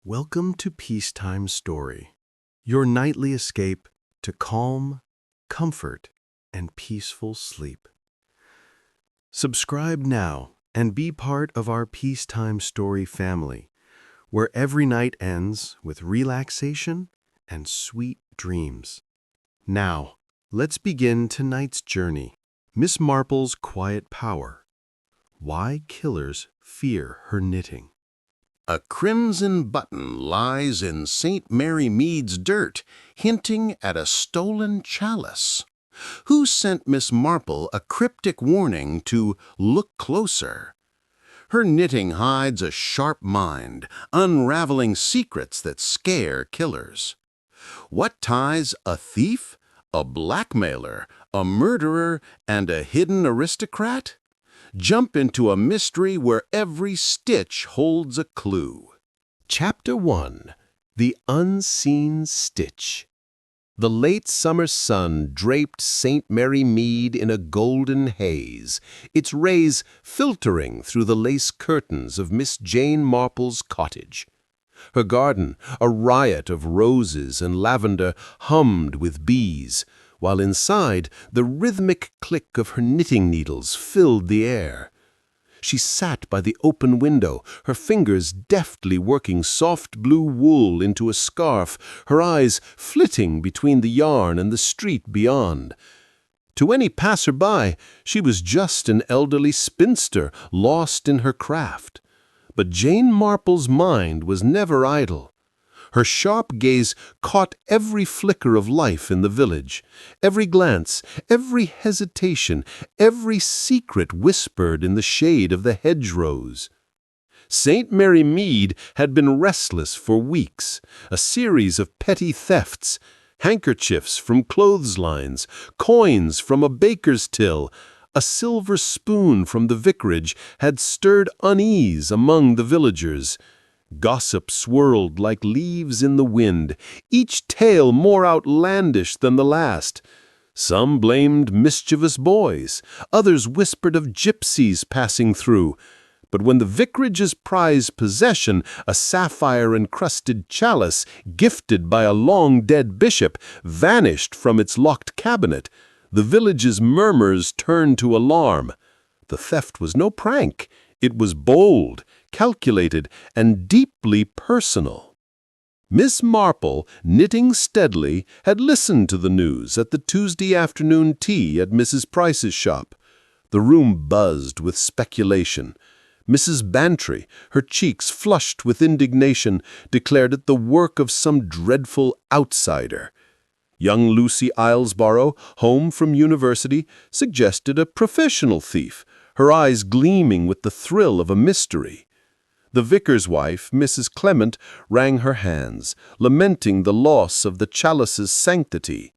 Welcome to Peacetime Story, your nightly escape to calm, comfort, and peaceful sleep. Subscribe now and be part of our Peacetime Story family, where every night ends with relaxation and sweet dreams. Now, let's begin tonight's journey. Miss Marple's Quiet Power. Why Killers Fear Her Knitting. A crimson button lies in St. Mary Mead's dirt, hinting at a stolen chalice. Who sent Miss Marple a cryptic warning to look closer? Her knitting hides a sharp mind, unraveling secrets that scare killers. What ties a thief, a blackmailer, a murderer, and a hidden aristocrat? Jump into a mystery where every stitch holds a clue. Chapter 1. The Unseen Stitch. The late summer sun draped St. Mary Mead in a golden haze, its rays filtering through the lace curtains of Miss Jane Marple's cottage. Her garden, a riot of roses and lavender, hummed with bees, while inside the rhythmic click of her knitting needles filled the air. She sat by the open window, her fingers deftly working soft blue wool into a scarf, her eyes flitting between the yarn and the street beyond. To any passer-by, she was just an elderly spinster lost in her craft. But Jane Marple's mind was never idle. Her sharp gaze caught every flicker of life in the village, every glance, every hesitation, every secret whispered in the shade of the hedgerows. St. Mary Mead had been restless for weeks, a series of petty thefts, handkerchiefs from clotheslines, coins from a baker's till, a silver spoon from the vicarage had stirred unease among the villagers. Gossip swirled like leaves in the wind, each tale more outlandish than the last. Some blamed mischievous boys, others whispered of gypsies passing through. But when the vicarage's prized possession, a sapphire-encrusted chalice gifted by a long-dead bishop, vanished from its locked cabinet, the village's murmurs turned to alarm. The theft was no prank. It was bold, calculated, and deeply personal. Miss Marple, knitting steadily, had listened to the news at the Tuesday afternoon tea at Mrs. Price's shop. The room buzzed with speculation. Mrs. Bantry, her cheeks flushed with indignation, declared it the work of some dreadful outsider. Young Lucy Islesborough, home from university, suggested a professional thief, her eyes gleaming with the thrill of a mystery. The vicar's wife, Mrs. Clement, wrung her hands, lamenting the loss of the chalice's sanctity.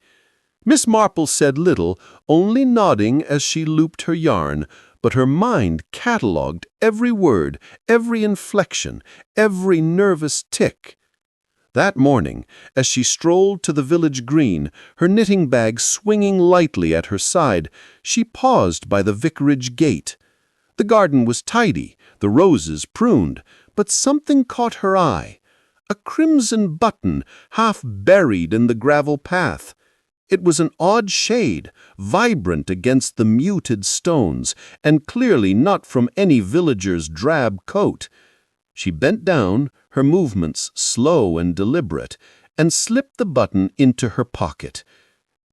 Miss Marple said little, only nodding as she looped her yarn, but her mind catalogued every word, every inflection, every nervous tick. That morning, as she strolled to the village green, her knitting bag swinging lightly at her side, she paused by the vicarage gate. The garden was tidy, the roses pruned, but something caught her eye. A crimson button half buried in the gravel path. It was an odd shade, vibrant against the muted stones, and clearly not from any villager's drab coat. She bent down, her movements slow and deliberate, and slipped the button into her pocket.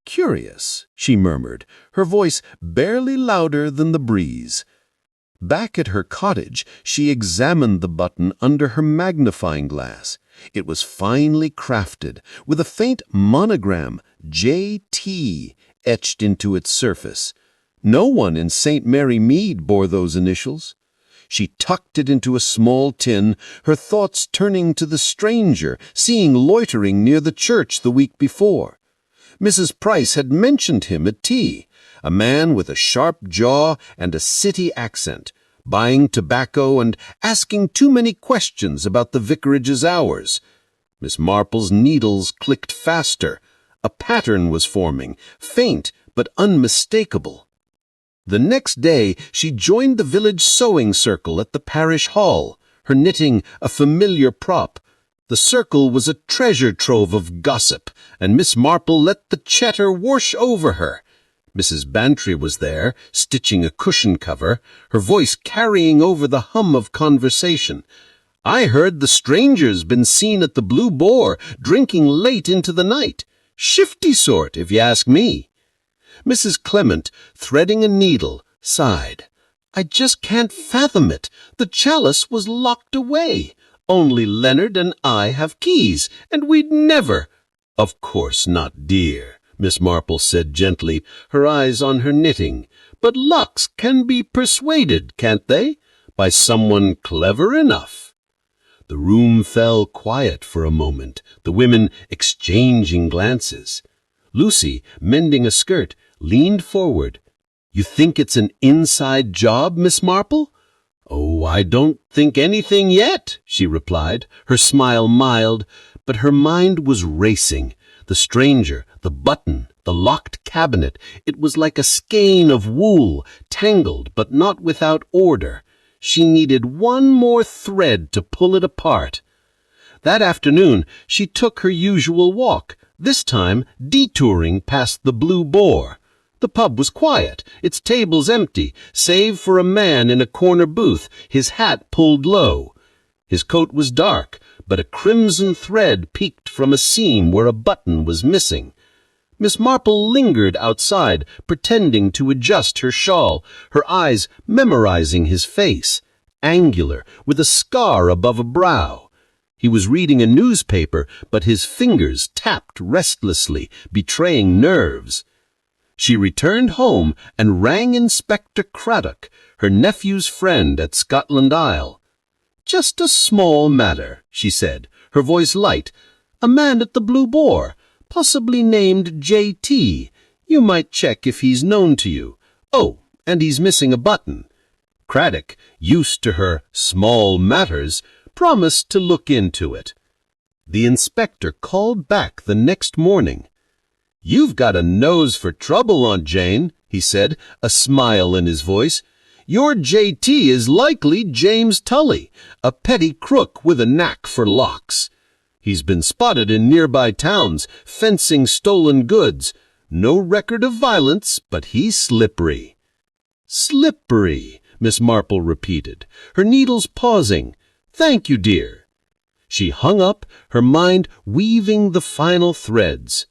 "Curious," she murmured, her voice barely louder than the breeze. Back at her cottage, she examined the button under her magnifying glass. It was finely crafted, with a faint monogram, J.T., etched into its surface. No one in St. Mary Mead bore those initials. She tucked it into a small tin, her thoughts turning to the stranger seen loitering near the church the week before. Mrs. Price had mentioned him at tea, a man with a sharp jaw and a city accent, buying tobacco and asking too many questions about the vicarage's hours. Miss Marple's needles clicked faster. A pattern was forming, faint but unmistakable. The next day she joined the village sewing circle at the parish hall, her knitting a familiar prop. The circle was a treasure trove of gossip, and Miss Marple let the chatter wash over her. Mrs. Bantry was there, stitching a cushion cover, her voice carrying over the hum of conversation. "I heard the stranger's been seen at the Blue Boar, drinking late into the night. Shifty sort, if you ask me." Mrs. Clement, threading a needle, sighed. "I just can't fathom it. The chalice was locked away. Only Leonard and I have keys, and we'd never—" "Of course not, dear," Miss Marple said gently, her eyes on her knitting. "But locks can be persuaded, can't they? By someone clever enough." The room fell quiet for a moment, the women exchanging glances. Lucy, mending a skirt, leaned forward. "You think it's an inside job, Miss Marple?" "Oh, I don't think anything yet," she replied, her smile mild, but her mind was racing. The stranger, the button, the locked cabinet, it was like a skein of wool, tangled but not without order. She needed one more thread to pull it apart. That afternoon she took her usual walk, this time detouring past the Blue Boar. The pub was quiet, its tables empty, save for a man in a corner booth, his hat pulled low. His coat was dark, but a crimson thread peeked from a seam where a button was missing. Miss Marple lingered outside, pretending to adjust her shawl, her eyes memorizing his face, angular, with a scar above a brow. He was reading a newspaper, but his fingers tapped restlessly, betraying nerves. She returned home and rang Inspector Craddock, her nephew's friend at Scotland Isle. "Just a small matter," she said, her voice light. "A man at the Blue Boar, possibly named J.T. You might check if he's known to you. Oh, and he's missing a button." Craddock, used to her small matters, promised to look into it. The inspector called back the next morning. "You've got a nose for trouble, Aunt Jane," he said, a smile in his voice. "Your J.T. is likely James Tully, a petty crook with a knack for locks. He's been spotted in nearby towns, fencing stolen goods. No record of violence, but he's slippery." "Slippery," Miss Marple repeated, her needles pausing. "Thank you, dear." She hung up, her mind weaving the final threads.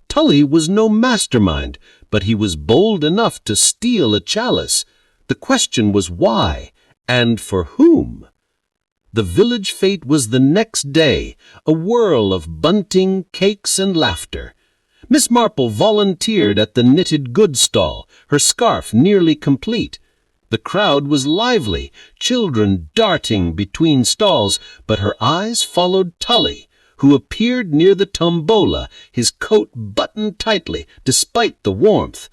Tully was no mastermind, but he was bold enough to steal a chalice. The question was why, and for whom? The village fete was the next day, a whirl of bunting, cakes, and laughter. Miss Marple volunteered at the knitted goods stall, her scarf nearly complete. The crowd was lively, children darting between stalls, but her eyes followed Tully, who appeared near the tombola, his coat buttoned tightly despite the warmth.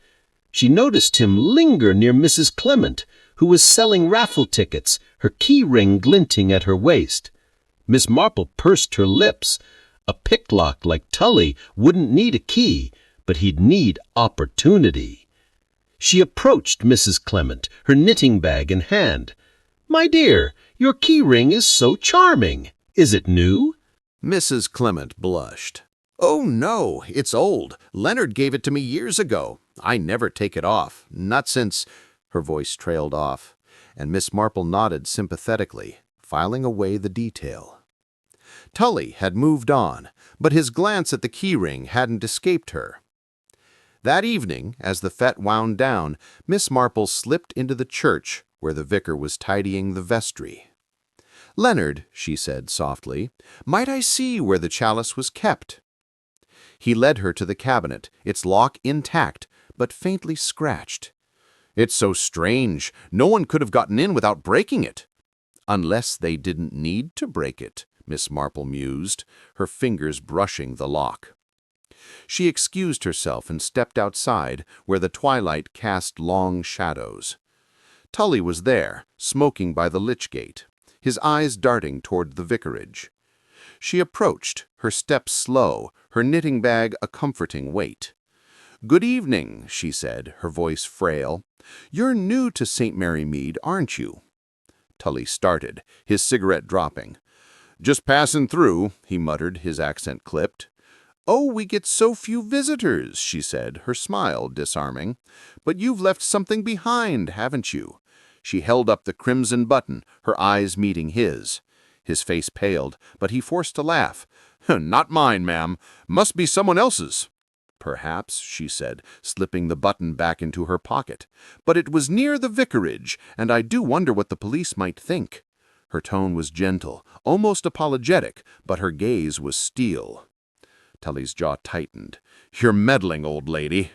She noticed him linger near Mrs. Clement, who was selling raffle tickets, her key ring glinting at her waist. Miss Marple pursed her lips. A picklock like Tully wouldn't need a key, but he'd need opportunity. She approached Mrs. Clement, her knitting bag in hand. "My dear, your key ring is so charming. Is it new?" Mrs. Clement blushed. "Oh, no, it's old. Leonard gave it to me years ago. I never take it off, not since—" Her voice trailed off, and Miss Marple nodded sympathetically, filing away the detail. Tully had moved on, but his glance at the keyring hadn't escaped her. That evening, as the fete wound down, Miss Marple slipped into the church where the vicar was tidying the vestry. "Leonard," she said softly, "might I see where the chalice was kept?" He led her to the cabinet, its lock intact, but faintly scratched. "It's so strange. No one could have gotten in without breaking it." "Unless they didn't need to break it," Miss Marple mused, her fingers brushing the lock. She excused herself and stepped outside, where the twilight cast long shadows. Tully was there, smoking by the lich gate, his eyes darting toward the vicarage. She approached, her steps slow, her knitting bag a comforting weight. "Good evening," she said, her voice frail. "You're new to St. Mary Mead, aren't you?" Tully started, his cigarette dropping. "Just passing through," he muttered, his accent clipped. "Oh, we get so few visitors," she said, her smile disarming. "But you've left something behind, haven't you?" She held up the crimson button, her eyes meeting his. His face paled, but he forced a laugh. "Not mine, ma'am. Must be someone else's." "Perhaps," she said, slipping the button back into her pocket. "But it was near the vicarage, and I do wonder what the police might think." Her tone was gentle, almost apologetic, but her gaze was steel. Tully's jaw tightened. "You're meddling, old lady."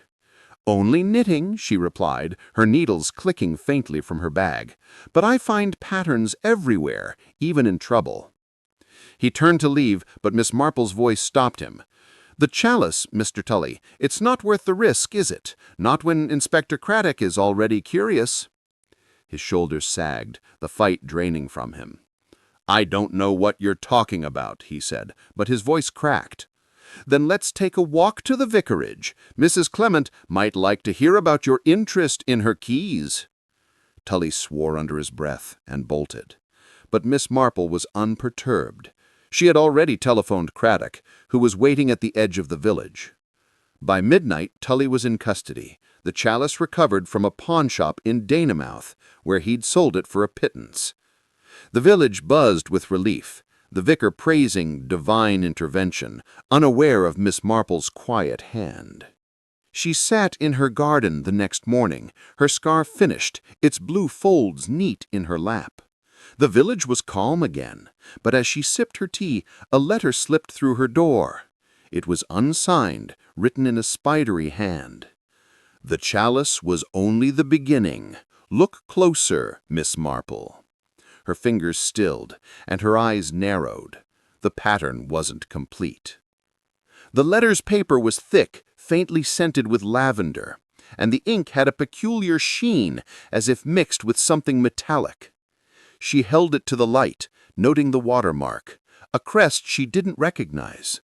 "Only knitting," she replied, her needles clicking faintly from her bag. "But I find patterns everywhere, even in trouble." He turned to leave, but Miss Marple's voice stopped him. "The chalice, Mr. Tully. It's not worth the risk, is it? Not when Inspector Craddock is already curious." His shoulders sagged, the fight draining from him. "I don't know what you're talking about," he said, but his voice cracked. "Then let's take a walk to the vicarage. Mrs. Clement might like to hear about your interest in her keys." Tully swore under his breath and bolted. But Miss Marple was unperturbed. She had already telephoned Craddock, who was waiting at the edge of the village. By midnight, Tully was in custody, the chalice recovered from a pawnshop in Danamouth, where he'd sold it for a pittance. The village buzzed with relief, the vicar praising divine intervention, unaware of Miss Marple's quiet hand. She sat in her garden the next morning, her scarf finished, its blue folds neat in her lap. The village was calm again, but as she sipped her tea, a letter slipped through her door. It was unsigned, written in a spidery hand. "The chalice was only the beginning. Look closer, Miss Marple." Her fingers stilled, and her eyes narrowed. The pattern wasn't complete. The letter's paper was thick, faintly scented with lavender, and the ink had a peculiar sheen, as if mixed with something metallic. She held it to the light, noting the watermark, a crest she didn't recognize.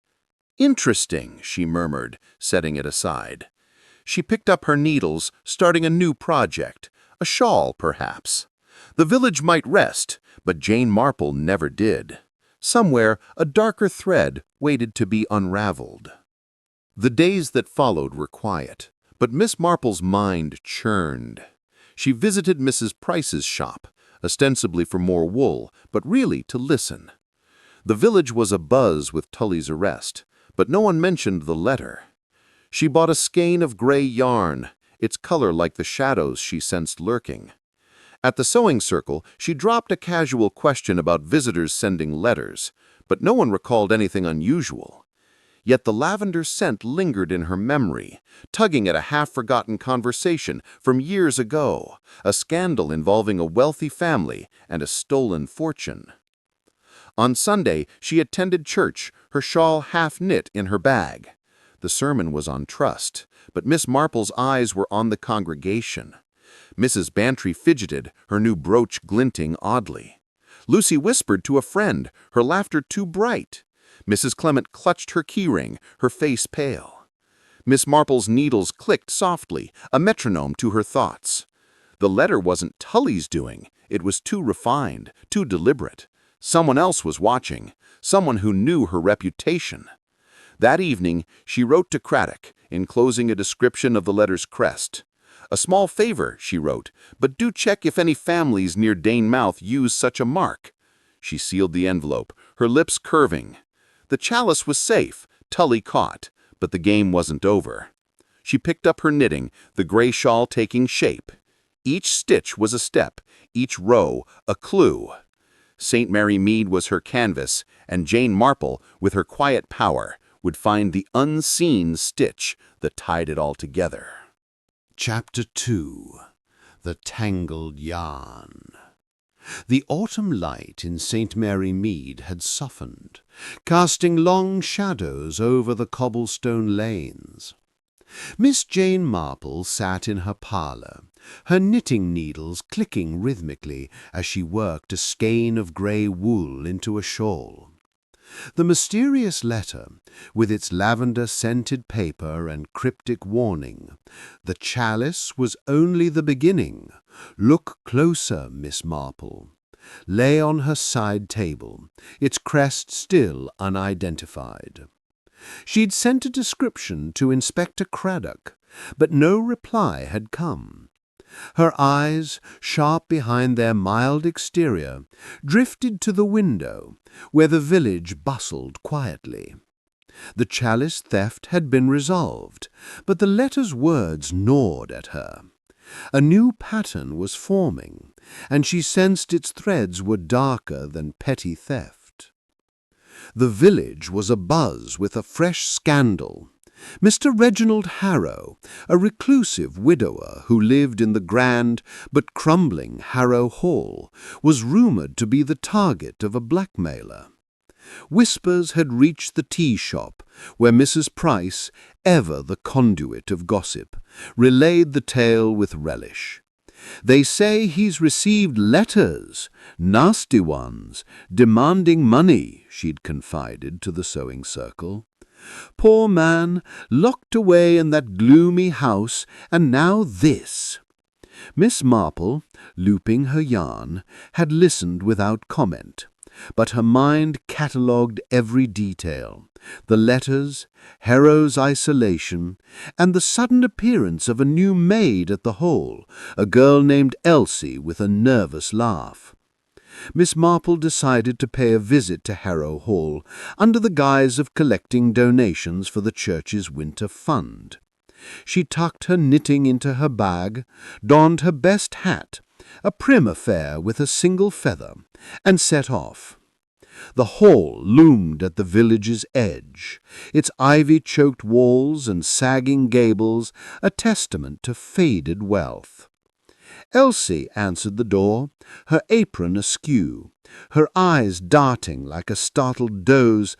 "Interesting," she murmured, setting it aside. She picked up her needles, starting a new project, a shawl, perhaps. The village might rest, but Jane Marple never did. Somewhere, a darker thread waited to be unraveled. The days that followed were quiet, but Miss Marple's mind churned. She visited Mrs. Price's shop, ostensibly for more wool, but really to listen. The village was abuzz with Tully's arrest, but no one mentioned the letter. She bought a skein of gray yarn, its color like the shadows she sensed lurking. At the sewing circle, she dropped a casual question about visitors sending letters, but no one recalled anything unusual. Yet the lavender scent lingered in her memory, tugging at a half-forgotten conversation from years ago, a scandal involving a wealthy family and a stolen fortune. On Sunday, she attended church, her shawl half-knit in her bag. The sermon was on trust, but Miss Marple's eyes were on the congregation. Mrs. Bantry fidgeted, her new brooch glinting oddly. Lucy whispered to a friend, her laughter too bright. Mrs. Clement clutched her keyring, her face pale. Miss Marple's needles clicked softly, a metronome to her thoughts. The letter wasn't Tully's doing. It was too refined, too deliberate. Someone else was watching, someone who knew her reputation. That evening, she wrote to Craddock, enclosing a description of the letter's crest. "A small favor," she wrote, "but do check if any families near Danamouth use such a mark." She sealed the envelope, her lips curving. The chalice was safe, Tully caught, but the game wasn't over. She picked up her knitting, the gray shawl taking shape. Each stitch was a step, each row a clue. St. Mary Mead was her canvas, and Jane Marple, with her quiet power, would find the unseen stitch that tied it all together. Chapter 2. The Tangled Yarn. The autumn light in St. Mary Mead had softened, casting long shadows over the cobblestone lanes. Miss Jane Marple sat in her parlour, her knitting needles clicking rhythmically as she worked a skein of grey wool into a shawl. The mysterious letter, with its lavender-scented paper and cryptic warning, "The chalice was only the beginning. Look closer, Miss Marple," lay on her side table, its crest still unidentified. She'd sent a description to Inspector Craddock, but no reply had come. Her eyes, sharp behind their mild exterior, drifted to the window, where the village bustled quietly. The chalice theft had been resolved, but the letter's words gnawed at her. A new pattern was forming, and she sensed its threads were darker than petty theft. The village was abuzz with a fresh scandal. Mr. Reginald Harrow, a reclusive widower who lived in the grand but crumbling Harrow Hall, was rumoured to be the target of a blackmailer. Whispers had reached the tea shop, where Mrs. Price, ever the conduit of gossip, relayed the tale with relish. "They say he's received letters, nasty ones, demanding money," she'd confided to the sewing circle. "Poor man, locked away in that gloomy house, and now this." Miss Marple, looping her yarn, had listened without comment, but her mind catalogued every detail: the letters, Harrow's isolation, and the sudden appearance of a new maid at the Hole, a girl named Elsie with a nervous laugh. Miss Marple decided to pay a visit to Harrow Hall under the guise of collecting donations for the church's winter fund. She tucked her knitting into her bag, donned her best hat, a prim affair with a single feather, and set off. The hall loomed at the village's edge, its ivy-choked walls and sagging gables a testament to faded wealth. Elsie answered the door, her apron askew, her eyes darting like a startled doe's.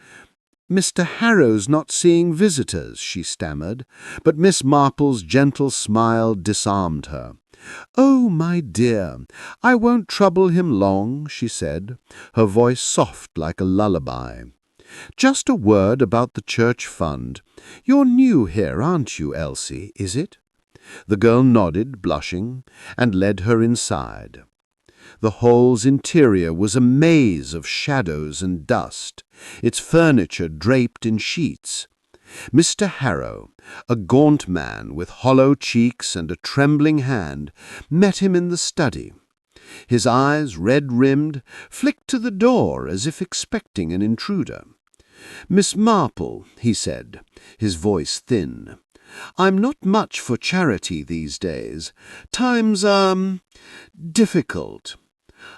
"Mr. Harrow's not seeing visitors," she stammered, but Miss Marple's gentle smile disarmed her. "Oh, my dear, I won't trouble him long," she said, her voice soft like a lullaby. "Just a word about the church fund. You're new here, aren't you, Elsie, is it?" The girl nodded, blushing, and led her inside. The hall's interior was a maze of shadows and dust, its furniture draped in sheets. Mr. Harrow, a gaunt man with hollow cheeks and a trembling hand, met him in the study. His eyes, red-rimmed, flicked to the door as if expecting an intruder. "Miss Marple," he said, his voice thin, "I'm not much for charity these days. Times are difficult."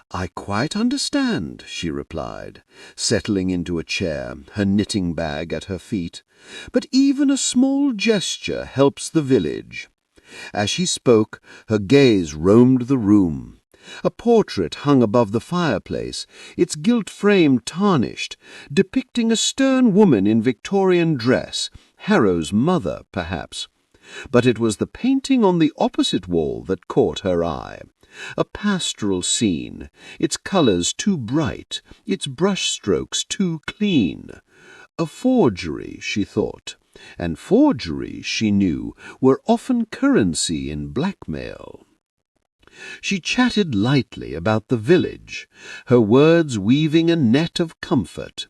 "I quite understand," she replied, settling into a chair, her knitting bag at her feet. "But even a small gesture helps the village." As she spoke, her gaze roamed the room. A portrait hung above the fireplace, its gilt frame tarnished, depicting a stern woman in Victorian dress, Harrow's mother, perhaps. But it was the painting on the opposite wall that caught her eye. A pastoral scene, its colours too bright, its brushstrokes too clean. A forgery, she thought, and forgeries, she knew, were often currency in blackmail. She chatted lightly about the village, her words weaving a net of comfort.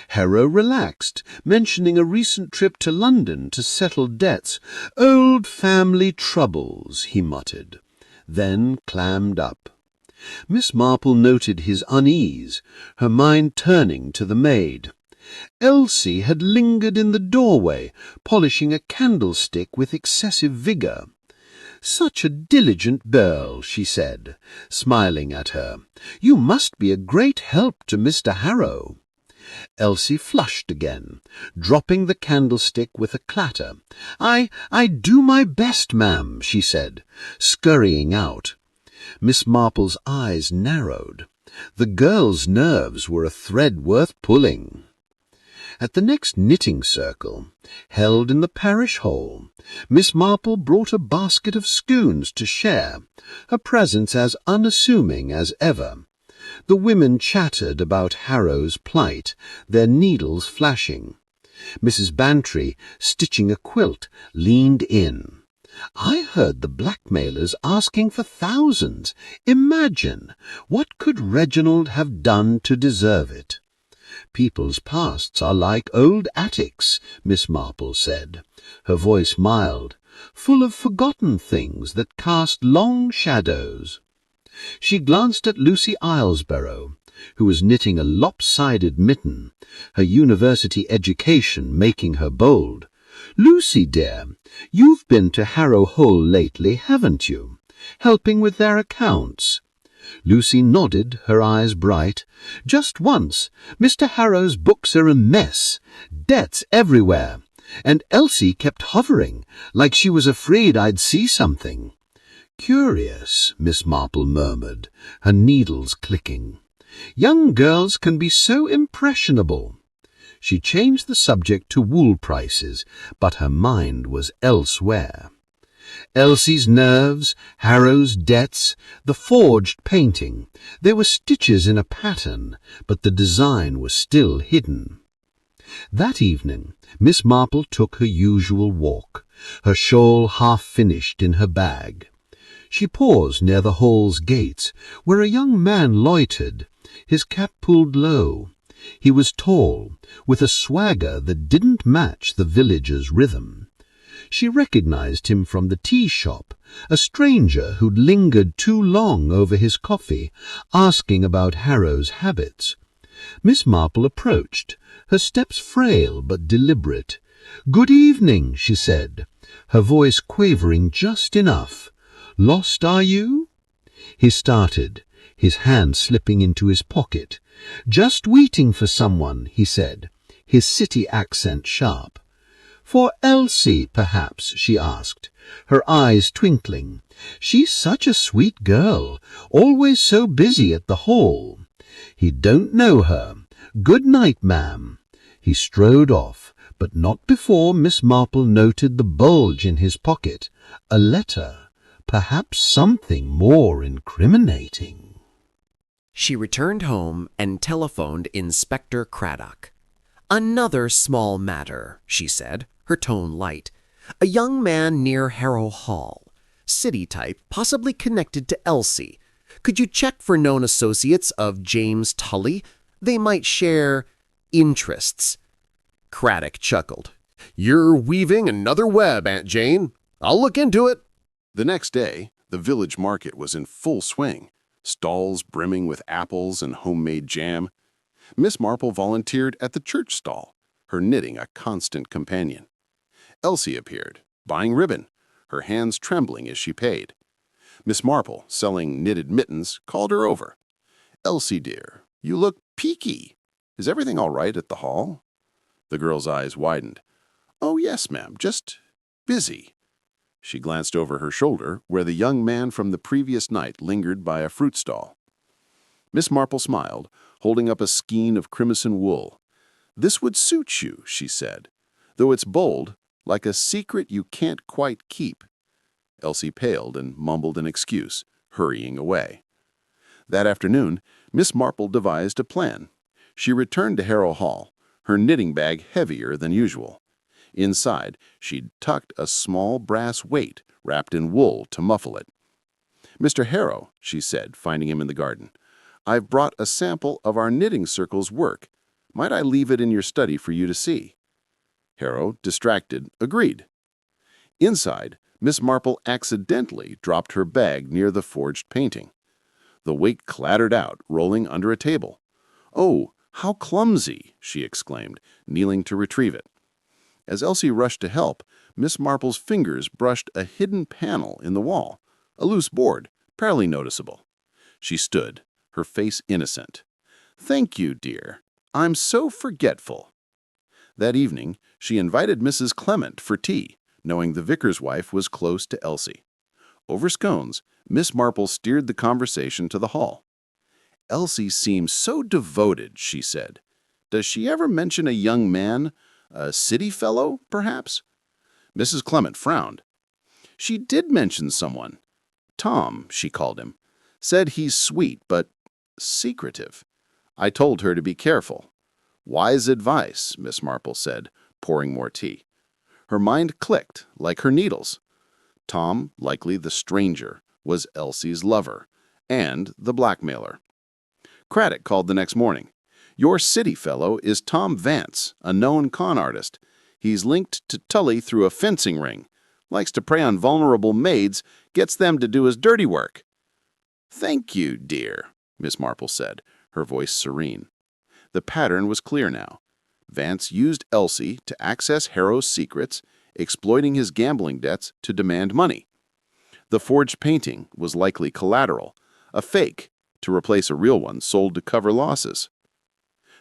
Harrow relaxed, mentioning a recent trip to London to settle debts. "Old family troubles," he muttered, then clammed up. Miss Marple noted his unease, her mind turning to the maid. Elsie had lingered in the doorway, polishing a candlestick with excessive vigour. "Such a diligent girl," she said, smiling at her. "You must be a great help to Mr. Harrow." Elsie flushed again, dropping the candlestick with a clatter. I do my best, ma'am," she said, scurrying out. Miss Marple's eyes narrowed. The girl's nerves were a thread worth pulling. At the next knitting circle, held in the parish hall, Miss Marple brought a basket of scones to share, her presence as unassuming as ever. The women chattered about Harrow's plight, their needles flashing. Mrs. Bantry, stitching a quilt, leaned in. I heard the blackmailers asking for thousands. Imagine, what could Reginald have done to deserve it? People's pasts are like old attics, Miss Marple said, her voice mild, full of forgotten things that cast long shadows. She glanced at Lucy Islesborough, who was knitting a lopsided mitten, her university education making her bold. "Lucy, dear, you've been to Harrow Hole lately, haven't you? Helping with their accounts?" Lucy nodded, her eyes bright. "Just once. Mr. Harrow's books are a mess. Debts everywhere. And Elsie kept hovering, like she was afraid I'd see something." "Curious," Miss Marple murmured, her needles clicking. "Young girls can be so impressionable." She changed the subject to wool prices, but her mind was elsewhere. Elsie's nerves, Harrow's debts, the forged painting. There were stitches in a pattern, but the design was still hidden. That evening, Miss Marple took her usual walk, her shawl half finished in her bag. She paused near the hall's gates, where a young man loitered, his cap pulled low. He was tall, with a swagger that didn't match the village's rhythm. She recognized him from the tea shop, a stranger who'd lingered too long over his coffee, asking about Harrow's habits. Miss Marple approached, her steps frail but deliberate. "Good evening," she said, her voice quavering just enough. "Lost, are you?" He started, his hand slipping into his pocket. "Just waiting for someone," he said, his city accent sharp. "For Elsie, perhaps?" she asked, her eyes twinkling. "She's such a sweet girl, always so busy at the hall." "He don't know her. Good night, ma'am." He strode off, but not before Miss Marple noted the bulge in his pocket. A letter. Perhaps something more incriminating. She returned home and telephoned Inspector Craddock. "Another small matter," she said, her tone light. "A young man near Harrow Hall. City type, possibly connected to Elsie. Could you check for known associates of James Tully? They might share interests." Craddock chuckled. "You're weaving another web, Aunt Jane. I'll look into it." The next day, the village market was in full swing, stalls brimming with apples and homemade jam. Miss Marple volunteered at the church stall, her knitting a constant companion. Elsie appeared, buying ribbon, her hands trembling as she paid. Miss Marple, selling knitted mittens, called her over. "Elsie, dear, you look peaky. Is everything all right at the hall?" The girl's eyes widened. "Oh, yes, ma'am, just busy." She glanced over her shoulder, where the young man from the previous night lingered by a fruit stall. Miss Marple smiled, holding up a skein of crimson wool. "This would suit you," she said, "though it's bold, like a secret you can't quite keep." Elsie paled and mumbled an excuse, hurrying away. That afternoon, Miss Marple devised a plan. She returned to Harrow Hall, her knitting bag heavier than usual. Inside, she'd tucked a small brass weight wrapped in wool to muffle it. "Mr. Harrow," she said, finding him in the garden, "I've brought a sample of our knitting circle's work. Might I leave it in your study for you to see?" Harrow, distracted, agreed. Inside, Miss Marple accidentally dropped her bag near the forged painting. The weight clattered out, rolling under a table. "Oh, how clumsy!" she exclaimed, kneeling to retrieve it. As Elsie rushed to help, Miss Marple's fingers brushed a hidden panel in the wall, a loose board, barely noticeable. She stood, her face innocent. "Thank you, dear. I'm so forgetful." That evening, she invited Mrs. Clement for tea, knowing the vicar's wife was close to Elsie. Over scones, Miss Marple steered the conversation to the hall. "Elsie seems so devoted," she said. "Does she ever mention a young man? A city fellow, perhaps?" Mrs. Clement frowned. "She did mention someone. Tom, she called him. Said he's sweet, but secretive. I told her to be careful." "Wise advice," Miss Marple said, pouring more tea. Her mind clicked, like her needles. Tom, likely the stranger, was Elsie's lover, and the blackmailer. Craddock called the next morning. "Your city fellow is Tom Vance, a known con artist. He's linked to Tully through a fencing ring. Likes to prey on vulnerable maids, gets them to do his dirty work." "Thank you, dear," Miss Marple said, her voice serene. The pattern was clear now. Vance used Elsie to access Harrow's secrets, exploiting his gambling debts to demand money. The forged painting was likely collateral, a fake to replace a real one sold to cover losses.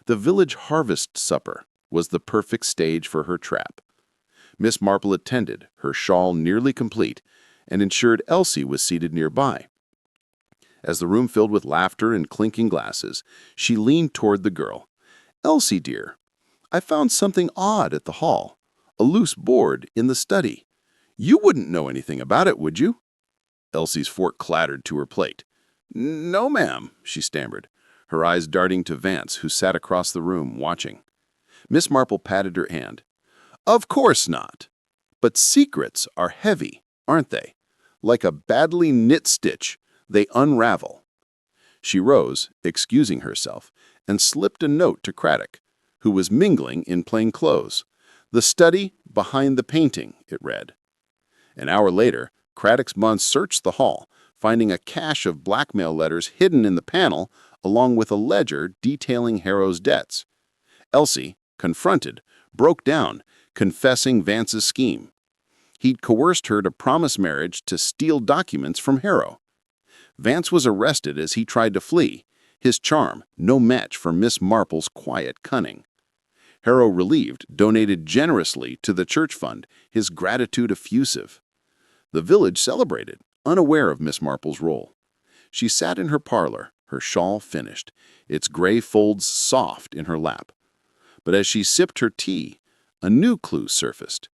The village harvest supper was the perfect stage for her trap. Miss Marple attended, her shawl nearly complete, and ensured Elsie was seated nearby. As the room filled with laughter and clinking glasses, she leaned toward the girl. "Elsie, dear, I found something odd at the hall, a loose board in the study. You wouldn't know anything about it, would you?" Elsie's fork clattered to her plate. "No, ma'am," she stammered, her eyes darting to Vance, who sat across the room, watching. Miss Marple patted her hand. "Of course not. But secrets are heavy, aren't they? Like a badly knit stitch, they unravel." She rose, excusing herself, and slipped a note to Craddock, who was mingling in plain clothes. "The study behind the painting," it read. An hour later, Craddock's mon searched the hall, finding a cache of blackmail letters hidden in the panel, along with a ledger detailing Harrow's debts. Elsie, confronted, broke down, confessing Vance's scheme. He'd coerced her to promise marriage to steal documents from Harrow. Vance was arrested as he tried to flee, his charm no match for Miss Marple's quiet cunning. Harrow, relieved, donated generously to the church fund, his gratitude effusive. The village celebrated, unaware of Miss Marple's role. She sat in her parlor, her shawl finished, its gray folds soft in her lap. But as she sipped her tea, a new clue surfaced.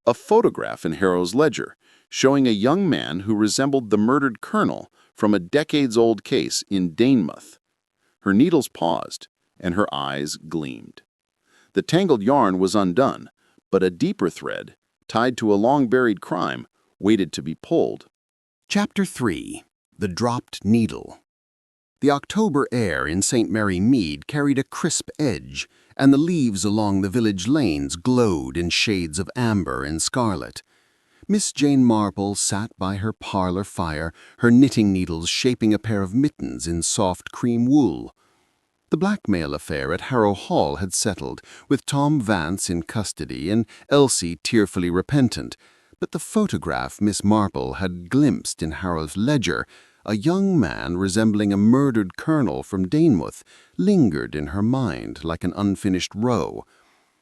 A photograph in Harrow's ledger, showing a young man who resembled the murdered colonel from a decades-old case in Danemouth. Her needles paused, and her eyes gleamed. The tangled yarn was undone, but a deeper thread, tied to a long-buried crime, waited to be pulled. Chapter 3. The Dropped Needle. The October air in St. Mary Mead carried a crisp edge, and the leaves along the village lanes glowed in shades of amber and scarlet. Miss Jane Marple sat by her parlor fire, her knitting needles shaping a pair of mittens in soft cream wool. The blackmail affair at Harrow Hall had settled, with Tom Vance in custody and Elsie tearfully repentant, but the photograph Miss Marple had glimpsed in Harrow's ledger, a young man resembling a murdered colonel from Danemouth, lingered in her mind like an unfinished row.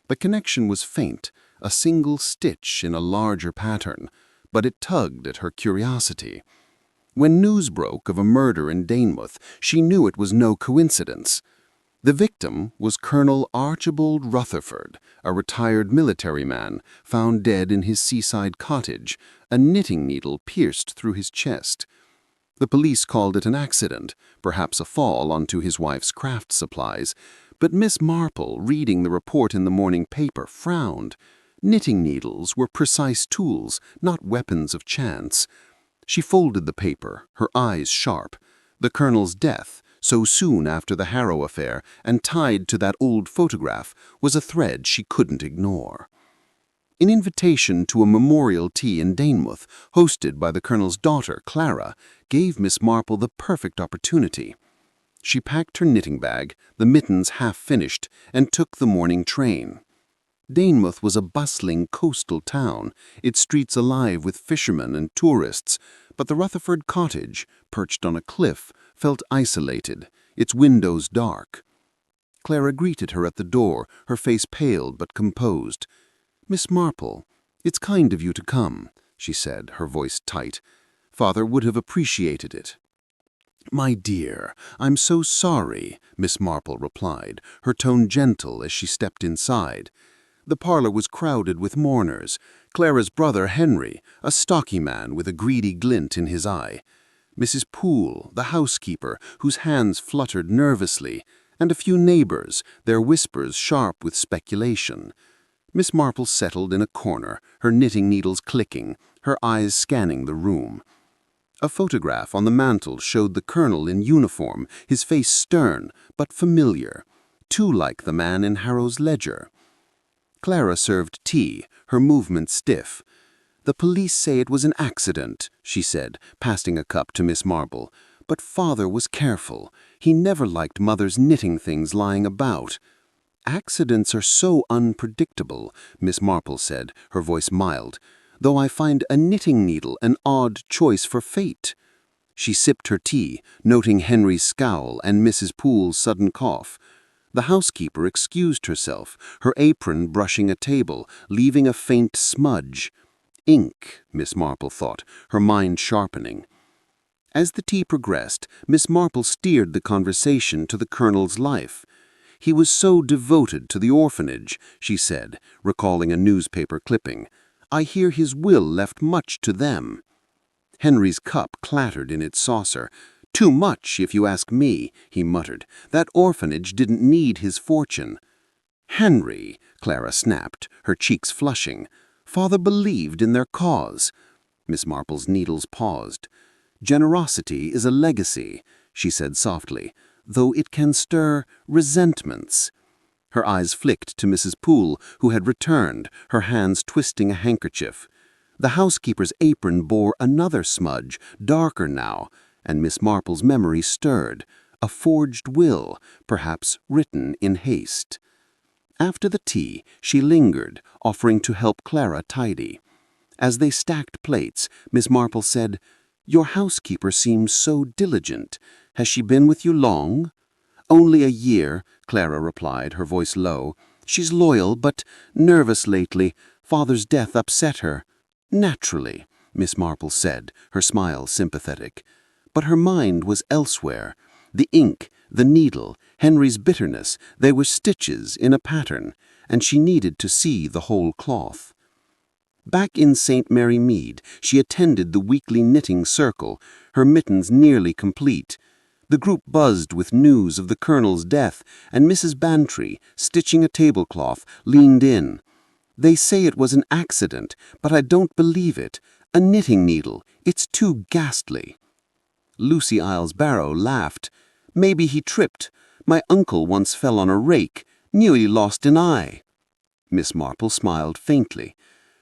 The connection was faint, a single stitch in a larger pattern, but it tugged at her curiosity. When news broke of a murder in Danemouth, she knew it was no coincidence. The victim was Colonel Archibald Rutherford, a retired military man, found dead in his seaside cottage, a knitting needle pierced through his chest. The police called it an accident, perhaps a fall onto his wife's craft supplies, but Miss Marple, reading the report in the morning paper, frowned. Knitting needles were precise tools, not weapons of chance. She folded the paper, her eyes sharp. The colonel's death, so soon after the Harrow affair and tied to that old photograph, was a thread she couldn't ignore. An invitation to a memorial tea in Danemouth, hosted by the colonel's daughter, Clara, gave Miss Marple the perfect opportunity. She packed her knitting bag, the mittens half finished, and took the morning train. Danemouth was a bustling coastal town, its streets alive with fishermen and tourists, but the Rutherford cottage, perched on a cliff, felt isolated, its windows dark. Clara greeted her at the door, her face pale but composed. "Miss Marple, it's kind of you to come," she said, her voice tight. "Father would have appreciated it." "My dear, I'm so sorry," Miss Marple replied, her tone gentle as she stepped inside. The parlor was crowded with mourners. Clara's brother Henry, a stocky man with a greedy glint in his eye. Mrs. Poole, the housekeeper, whose hands fluttered nervously, and a few neighbors, their whispers sharp with speculation. Miss Marple settled in a corner, her knitting needles clicking, her eyes scanning the room. A photograph on the mantel showed the colonel in uniform, his face stern but familiar, too like the man in Harrow's ledger. Clara served tea, her movement stiff. "The police say it was an accident," she said, passing a cup to Miss Marple. "But father was careful. He never liked mother's knitting things lying about." "Accidents are so unpredictable," Miss Marple said, her voice mild, "though I find a knitting needle an odd choice for fate." She sipped her tea, noting Henry's scowl and Mrs. Poole's sudden cough. The housekeeper excused herself, her apron brushing a table, leaving a faint smudge. Ink, Miss Marple thought, her mind sharpening. As the tea progressed, Miss Marple steered the conversation to the colonel's life. "He was so devoted to the orphanage," she said, recalling a newspaper clipping. "I hear his will left much to them." Henry's cup clattered in its saucer. "Too much, if you ask me," he muttered. "That orphanage didn't need his fortune." "Henry," Clara snapped, her cheeks flushing. "Father believed in their cause." Miss Marple's needles paused. "Generosity is a legacy," she said softly, "though it can stir resentments." Her eyes flicked to Mrs. Poole, who had returned, her hands twisting a handkerchief. The housekeeper's apron bore another smudge, darker now, and Miss Marple's memory stirred. A forged will, perhaps written in haste. After the tea, she lingered, offering to help Clara tidy. As they stacked plates, Miss Marple said, "Your housekeeper seems so diligent. Has she been with you long?" "Only a year," Clara replied, her voice low. "She's loyal, but nervous lately. Father's death upset her." "Naturally," Miss Marple said, her smile sympathetic. But her mind was elsewhere. The ink, the needle, Henry's bitterness, they were stitches in a pattern, and she needed to see the whole cloth. Back in St. Mary Mead, she attended the weekly knitting circle, her mittens nearly complete. The group buzzed with news of the colonel's death, and Mrs. Bantry, stitching a tablecloth, leaned in. "They say it was an accident, but I don't believe it. A knitting needle, it's too ghastly." Lucy Iles Barrow laughed. "Maybe he tripped. My uncle once fell on a rake, nearly lost an eye." Miss Marple smiled faintly.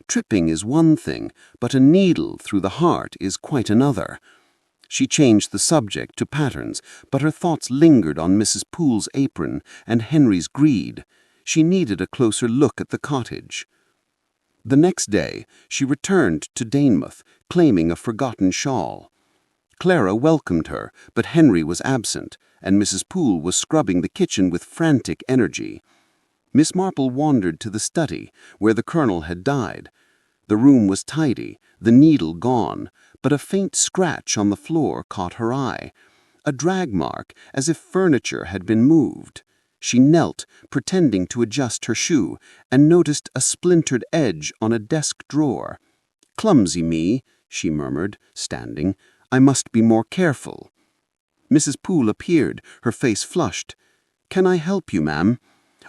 "Tripping is one thing, but a needle through the heart is quite another." She changed the subject to patterns, but her thoughts lingered on Mrs. Poole's apron and Henry's greed. She needed a closer look at the cottage. The next day, she returned to Danemouth, claiming a forgotten shawl. Clara welcomed her, but Henry was absent, and Mrs. Poole was scrubbing the kitchen with frantic energy. Miss Marple wandered to the study, where the colonel had died. The room was tidy, the needle gone, but a faint scratch on the floor caught her eye. A drag mark, as if furniture had been moved. She knelt, pretending to adjust her shoe, and noticed a splintered edge on a desk drawer. "Clumsy me," she murmured, standing. "I must be more careful." Mrs. Poole appeared, her face flushed. "Can I help you, ma'am?"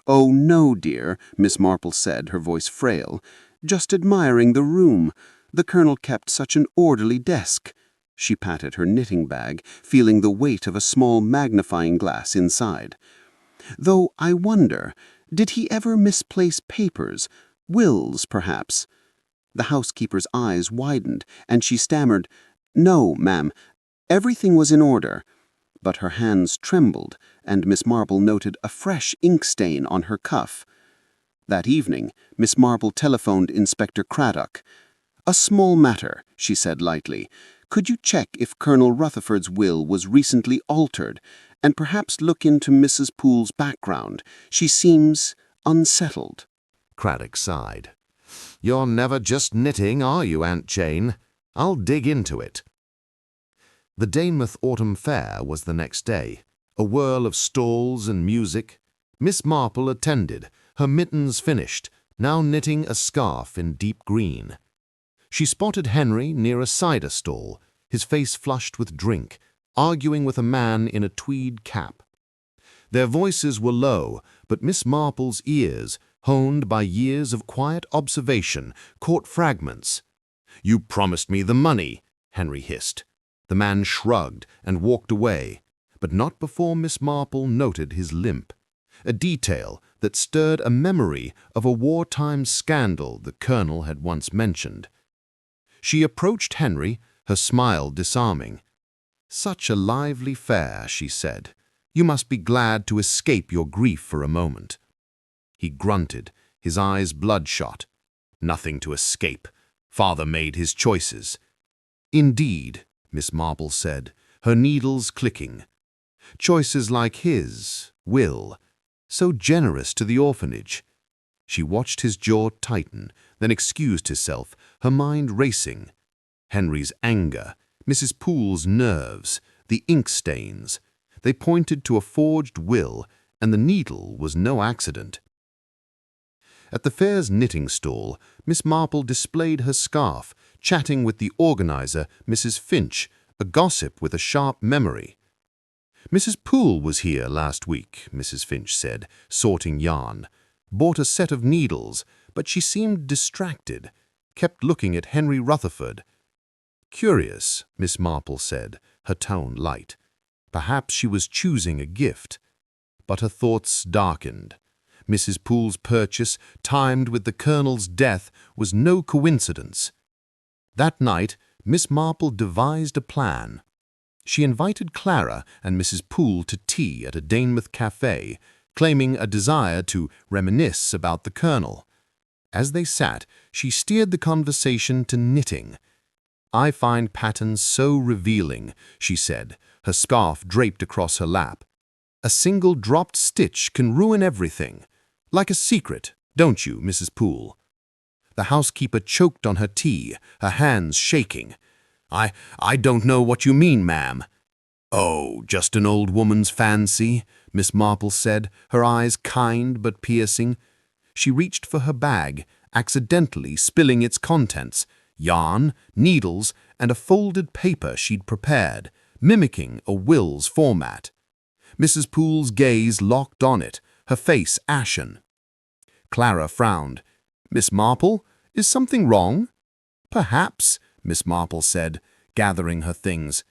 "Oh, no, dear," Miss Marple said, her voice frail. "Just admiring the room. The colonel kept such an orderly desk." She patted her knitting bag, feeling the weight of a small magnifying glass inside. "Though I wonder, did he ever misplace papers? Wills, perhaps?" The housekeeper's eyes widened, and she stammered, "No, ma'am. Everything was in order." But her hands trembled, and Miss Marple noted a fresh ink stain on her cuff. That evening, Miss Marple telephoned Inspector Craddock. "A small matter," she said lightly. "Could you check if Colonel Rutherford's will was recently altered, and perhaps look into Mrs. Poole's background? She seems unsettled." Craddock sighed. "You're never just knitting, are you, Aunt Jane? I'll dig into it." The Danemouth Autumn Fair was the next day, a whirl of stalls and music. Miss Marple attended, her mittens finished, now knitting a scarf in deep green. She spotted Henry near a cider stall, his face flushed with drink, arguing with a man in a tweed cap. Their voices were low, but Miss Marple's ears, honed by years of quiet observation, caught fragments. "You promised me the money," Henry hissed. The man shrugged and walked away, but not before Miss Marple noted his limp, a detail that stirred a memory of a wartime scandal the colonel had once mentioned. She approached Henry, her smile disarming. "Such a lively fare," she said. "You must be glad to escape your grief for a moment." He grunted, his eyes bloodshot. "Nothing to escape. Father made his choices." "Indeed," Miss Marple said, her needles clicking. "Choices like his, Will, so generous to the orphanage." She watched his jaw tighten, then excused herself, her mind racing. Henry's anger, Mrs. Poole's nerves, the ink stains. They pointed to a forged will, and the needle was no accident. At the fair's knitting stall, Miss Marple displayed her scarf, chatting with the organizer, Mrs. Finch, a gossip with a sharp memory. "Mrs. Poole was here last week," Mrs. Finch said, sorting yarn. "Bought a set of needles, but she seemed distracted, kept looking at Henry Rutherford." "Curious," Miss Marple said, her tone light. Perhaps she was choosing a gift. But her thoughts darkened. Mrs. Poole's purchase, timed with the colonel's death, was no coincidence. That night, Miss Marple devised a plan. She invited Clara and Mrs. Poole to tea at a Danemouth cafe, claiming a desire to reminisce about the colonel. As they sat, she steered the conversation to knitting. "I find patterns so revealing," she said, her scarf draped across her lap. "A single dropped stitch can ruin everything. Like a secret, don't you, Mrs. Poole?" The housekeeper choked on her tea, her hands shaking. I don't know what you mean, ma'am." "Oh, just an old woman's fancy," Miss Marple said, her eyes kind but piercing. She reached for her bag, accidentally spilling its contents, yarn, needles, and a folded paper she'd prepared, mimicking a will's format. Mrs. Poole's gaze locked on it, her face ashen. Clara frowned. "Miss Marple, is something wrong?" "Perhaps," Miss Marple said, gathering her things.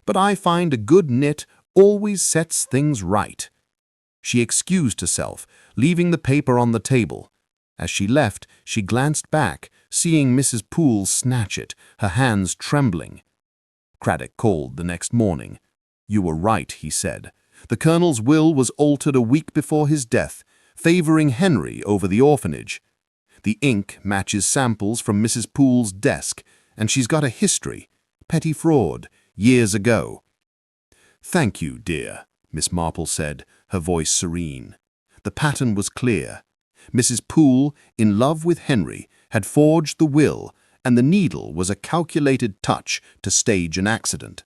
"But I find a good knit always sets things right." She excused herself, leaving the paper on the table. As she left, she glanced back, seeing Mrs. Poole snatch it, her hands trembling. Craddock called the next morning. "You were right," he said. "The colonel's will was altered a week before his death, favoring Henry over the orphanage. The ink matches samples from Mrs. Poole's desk, and she's got a history, petty fraud, years ago." "Thank you, dear," Miss Marple said, her voice serene. The pattern was clear. Mrs. Poole, in love with Henry, had forged the will, and the needle was a calculated touch to stage an accident.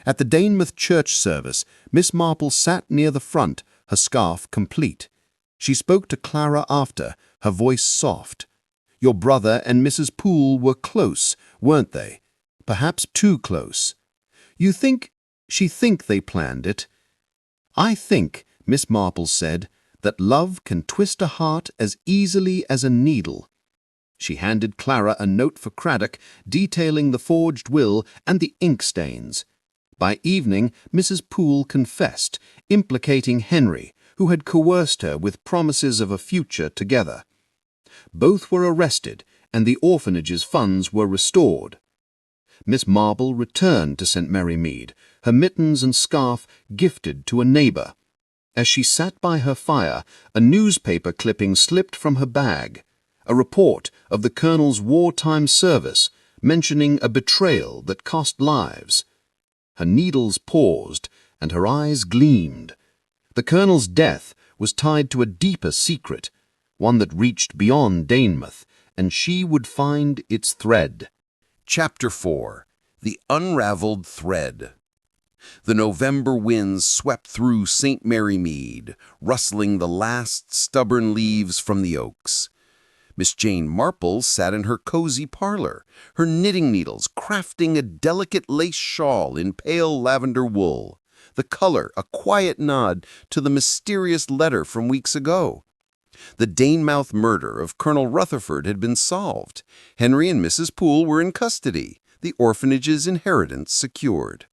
At the Danemouth church service, Miss Marple sat near the front, her scarf complete. She spoke to Clara after, her voice soft. "Your brother and Mrs. Poole were close, weren't they? Perhaps too close. You think they planned it?" "I think," Miss Marple said, "that love can twist a heart as easily as a needle." She handed Clara a note for Craddock detailing the forged will and the ink stains. By evening, Mrs. Poole confessed, implicating Henry, who had coerced her with promises of a future together. Both were arrested, and the orphanage's funds were restored. Miss Marple returned to St. Mary Mead, her mittens and scarf gifted to a neighbour. As she sat by her fire, a newspaper clipping slipped from her bag, a report of the colonel's wartime service, mentioning a betrayal that cost lives. Her needles paused, and her eyes gleamed. The colonel's death was tied to a deeper secret, one that reached beyond Danemouth, and she would find its thread. Chapter 4. The Unraveled Thread. The November winds swept through St. Mary Mead, rustling the last stubborn leaves from the oaks. Miss Jane Marple sat in her cozy parlor, her knitting needles crafting a delicate lace shawl in pale lavender wool, the color a quiet nod to the mysterious letter from weeks ago. The Danemouth murder of Colonel Rutherford had been solved. Henry and Mrs. Poole were in custody, the orphanage's inheritance secured.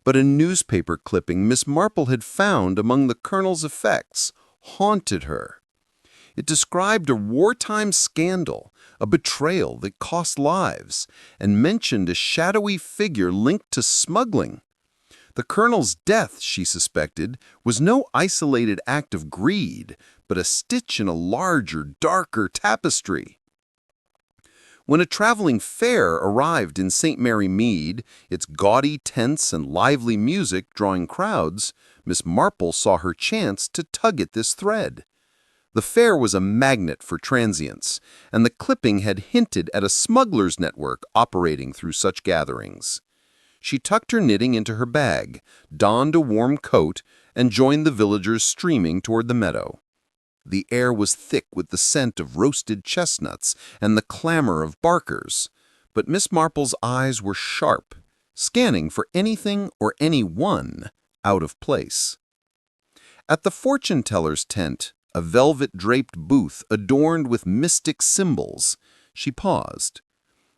But a newspaper clipping Miss Marple had found among the Colonel's effects haunted her. It described a wartime scandal, a betrayal that cost lives, and mentioned a shadowy figure linked to smuggling. The Colonel's death, she suspected, was no isolated act of greed, but a stitch in a larger, darker tapestry. When a traveling fair arrived in St. Mary Mead, its gaudy tents and lively music drawing crowds, Miss Marple saw her chance to tug at this thread. The fair was a magnet for transients, and the clipping had hinted at a smuggler's network operating through such gatherings. She tucked her knitting into her bag, donned a warm coat, and joined the villagers streaming toward the meadow. The air was thick with the scent of roasted chestnuts and the clamor of barkers, but Miss Marple's eyes were sharp, scanning for anything or anyone out of place. At the fortune-teller's tent, a velvet-draped booth adorned with mystic symbols, she paused.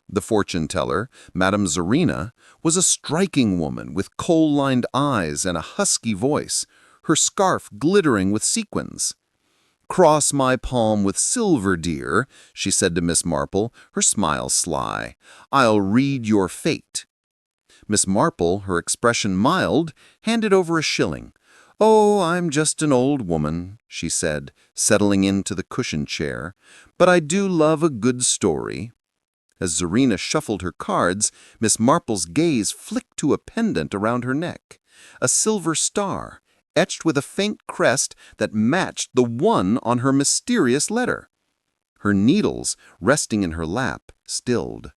The fortune-teller, Madame Zarina, was a striking woman with coal-lined eyes and a husky voice, her scarf glittering with sequins. "Cross my palm with silver, dear," she said to Miss Marple, her smile sly. "I'll read your fate." Miss Marple, her expression mild, handed over a shilling. "Oh, I'm just an old woman," she said, settling into the cushioned chair, "but I do love a good story." As Zarina shuffled her cards, Miss Marple's gaze flicked to a pendant around her neck, a silver star, etched with a faint crest that matched the one on her mysterious letter. Her needles, resting in her lap, stilled.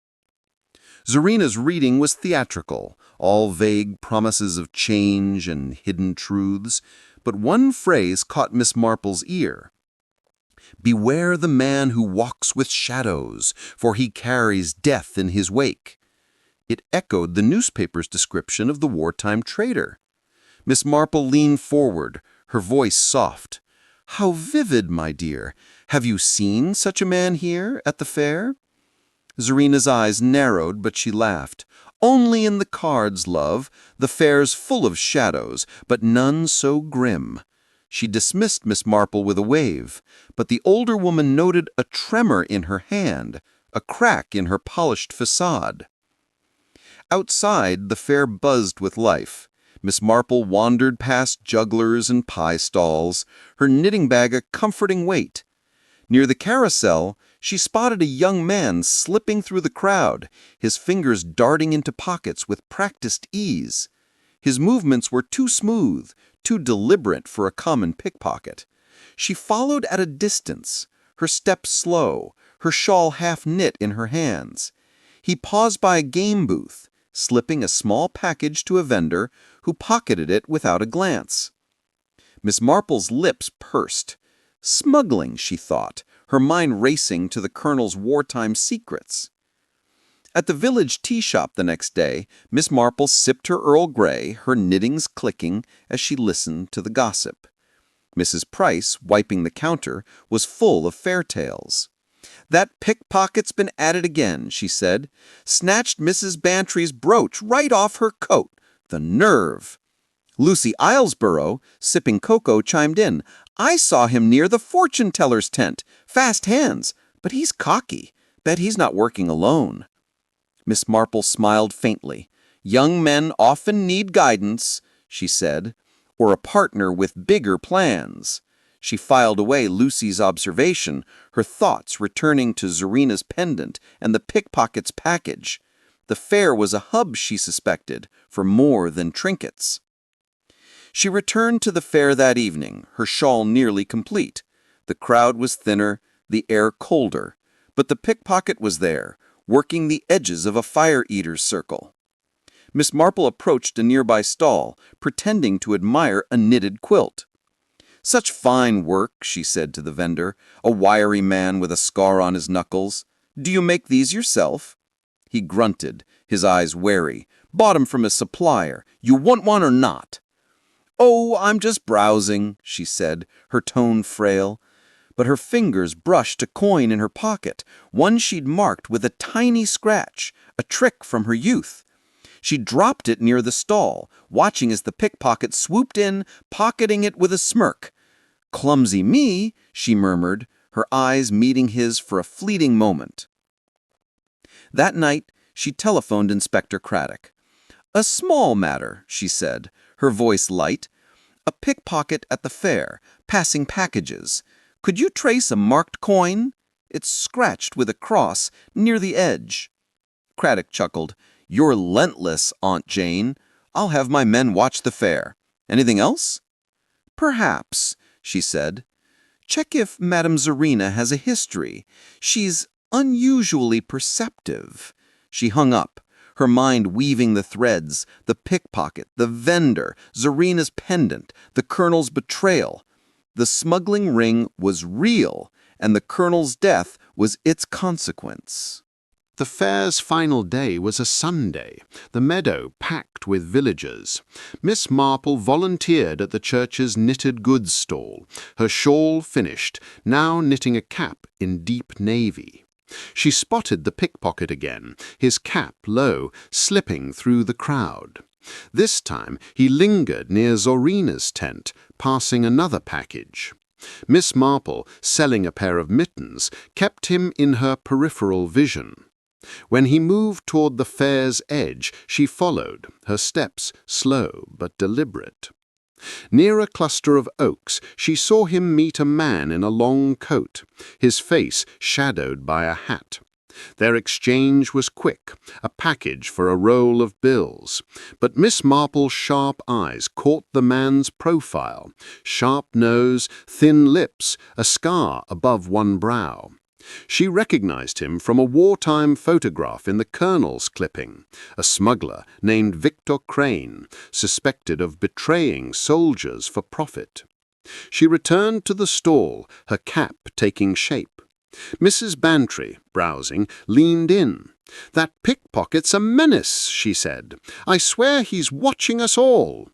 Zarina's reading was theatrical, all vague promises of change and hidden truths, but one phrase caught Miss Marple's ear. "Beware the man who walks with shadows, for he carries death in his wake." It echoed the newspaper's description of the wartime traitor. Miss Marple leaned forward, her voice soft. "How vivid, my dear! Have you seen such a man here at the fair?" Zarina's eyes narrowed, but she laughed. "Only in the cards, love. The fair's full of shadows, but none so grim." She dismissed Miss Marple with a wave, but the older woman noted a tremor in her hand, a crack in her polished facade. Outside, the fair buzzed with life. Miss Marple wandered past jugglers and pie stalls, her knitting bag a comforting weight. Near the carousel, she spotted a young man slipping through the crowd, his fingers darting into pockets with practiced ease. His movements were too smooth, too deliberate for a common pickpocket. She followed at a distance, her step slow, her shawl half knit in her hands. He paused by a game booth, slipping a small package to a vendor who pocketed it without a glance. Miss Marple's lips pursed. Smuggling, she thought, her mind racing to the Colonel's wartime secrets. At the village tea shop the next day, Miss Marple sipped her Earl Grey, her knittings clicking as she listened to the gossip. Mrs. Price, wiping the counter, was full of fair tales. "That pickpocket's been at it again," she said. "Snatched Mrs. Bantry's brooch right off her coat. The nerve!" Lucy Islesborough, sipping cocoa, chimed in. "I saw him near the fortune-teller's tent. Fast hands, but he's cocky. Bet he's not working alone." Miss Marple smiled faintly. "Young men often need guidance," she said, "or a partner with bigger plans." She filed away Lucy's observation, her thoughts returning to Zarina's pendant and the pickpocket's package. The fair was a hub, she suspected, for more than trinkets. She returned to the fair that evening, her shawl nearly complete. The crowd was thinner, the air colder, but the pickpocket was there, working the edges of a fire-eater's circle. Miss Marple approached a nearby stall, pretending to admire a knitted quilt. "Such fine work," she said to the vendor, a wiry man with a scar on his knuckles. "Do you make these yourself?" He grunted, his eyes wary. "Bought 'em from a supplier. You want one or not?" "Oh, I'm just browsing," she said, her tone frail. but her fingers brushed a coin in her pocket, one she'd marked with a tiny scratch, a trick from her youth. She dropped it near the stall, watching as the pickpocket swooped in, pocketing it with a smirk. "Clumsy me," she murmured, her eyes meeting his for a fleeting moment. That night, she telephoned Inspector Craddock. "A small matter," she said, her voice light. "A pickpocket at the fair, passing packages. Could you trace a marked coin? It's scratched with a cross near the edge." Craddock chuckled. "You're relentless, Aunt Jane. I'll have my men watch the fair. Anything else?" "Perhaps," she said. "Check if Madame Zorina has a history. She's unusually perceptive." She hung up, her mind weaving the threads, the pickpocket, the vendor, Zorina's pendant, the Colonel's betrayal. The smuggling ring was real, and the Colonel's death was its consequence. The fair's final day was a Sunday, the meadow packed with villagers. Miss Marple volunteered at the church's knitted goods stall, her shawl finished, now knitting a cap in deep navy. She spotted the pickpocket again, his cap low, slipping through the crowd. This time he lingered near Zorina's tent, passing another package. Miss Marple, selling a pair of mittens, kept him in her peripheral vision. When he moved toward the fair's edge, she followed, her steps slow but deliberate. Near a cluster of oaks, she saw him meet a man in a long coat, his face shadowed by a hat. Their exchange was quick, a package for a roll of bills. But Miss Marple's sharp eyes caught the man's profile, sharp nose, thin lips, a scar above one brow. She recognized him from a wartime photograph in the Colonel's clipping, a smuggler named Victor Crane, suspected of betraying soldiers for profit. She returned to the stall, her cap taking shape. Mrs. Bantry, browsing, leaned in. "That pickpocket's a menace," she said. "I swear he's watching us all."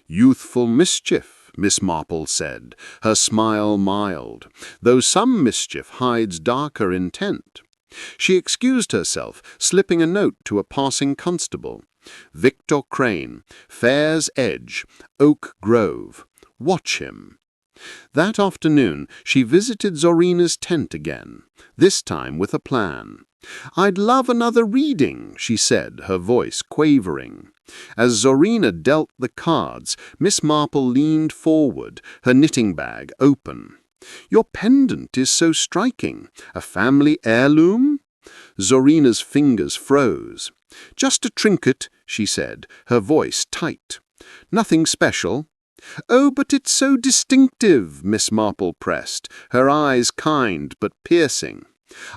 "Youthful mischief," Miss Marple said, her smile mild, though some mischief hides darker intent. She excused herself, slipping a note to a passing constable. "Victor Crane, Fair's Edge, Oak Grove. Watch him." That afternoon she visited Zorina's tent again, this time with a plan. "I'd love another reading," she said, her voice quavering. As Zorina dealt the cards, Miss Marple leaned forward, her knitting bag open. "Your pendant is so striking. A family heirloom?" Zorina's fingers froze. "Just a trinket," she said, her voice tight. "Nothing special." "Oh, but it's so distinctive," Miss Marple pressed, her eyes kind but piercing.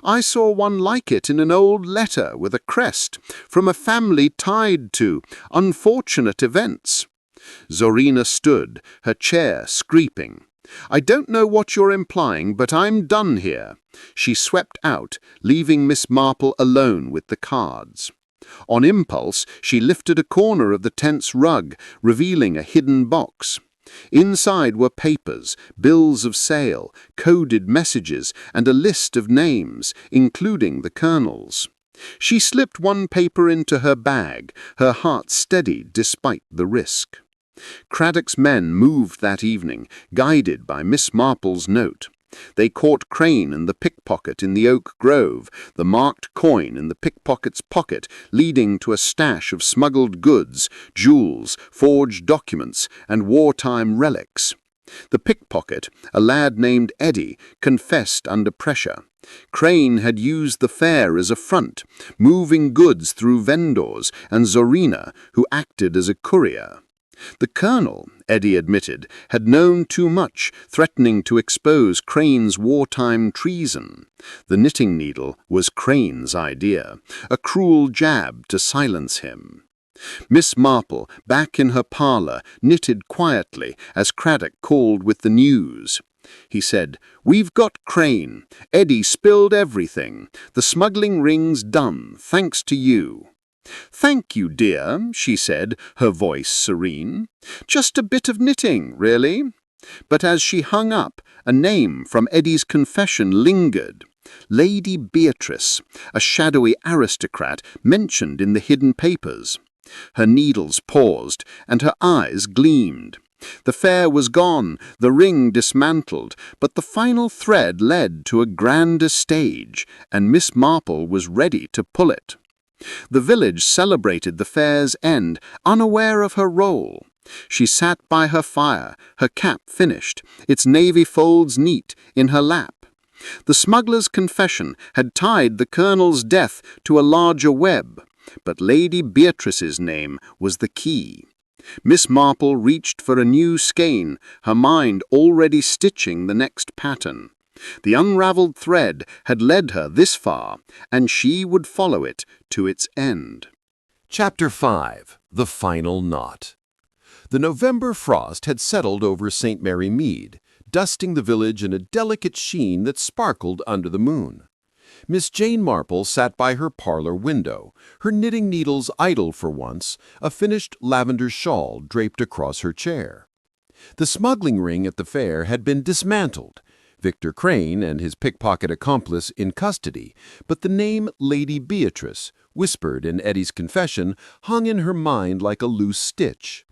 "I saw one like it in an old letter with a crest, from a family tied to unfortunate events." Zorina stood, her chair scraping. "I don't know what you're implying, but I'm done here." She swept out, leaving Miss Marple alone with the cards. On impulse, she lifted a corner of the tent's rug, revealing a hidden box. Inside were papers, bills of sale, coded messages, and a list of names, including the Colonel's. She slipped one paper into her bag, her heart steady despite the risk. Craddock's men moved that evening, guided by Miss Marple's note. They caught Crane and the pickpocket in the oak grove, the marked coin in the pickpocket's pocket, leading to a stash of smuggled goods, jewels, forged documents, and wartime relics. The pickpocket, a lad named Eddie, confessed under pressure. Crane had used the fair as a front, moving goods through vendors, and Zorina, who acted as a courier. The Colonel, Eddie admitted, had known too much, threatening to expose Crane's wartime treason. The knitting needle was Crane's idea, a cruel jab to silence him. Miss Marple, back in her parlour, knitted quietly as Craddock called with the news. He said, "We've got Crane. Eddie spilled everything. The smuggling ring's done, thanks to you." "Thank you, dear," she said, her voice serene. "Just a bit of knitting, really." But as she hung up, a name from Eddie's confession lingered. Lady Beatrice, a shadowy aristocrat mentioned in the hidden papers. Her needles paused, and her eyes gleamed. The fair was gone, the ring dismantled, but the final thread led to a grander stage, and Miss Marple was ready to pull it. The village celebrated the fair's end, unaware of her role. She sat by her fire, her cap finished, its navy folds neat, in her lap. The smuggler's confession had tied the colonel's death to a larger web, but Lady Beatrice's name was the key. Miss Marple reached for a new skein, her mind already stitching the next pattern. The unravelled thread had led her this far, and she would follow it to its end. Chapter 5. The Final Knot. The November frost had settled over St. Mary Mead, dusting the village in a delicate sheen that sparkled under the moon. Miss Jane Marple sat by her parlor window, her knitting needles idle for once, a finished lavender shawl draped across her chair. The smuggling ring at the fair had been dismantled, Victor Crane and his pickpocket accomplice in custody, but the name Lady Beatrice, whispered in Eddie's confession, hung in her mind like a loose stitch.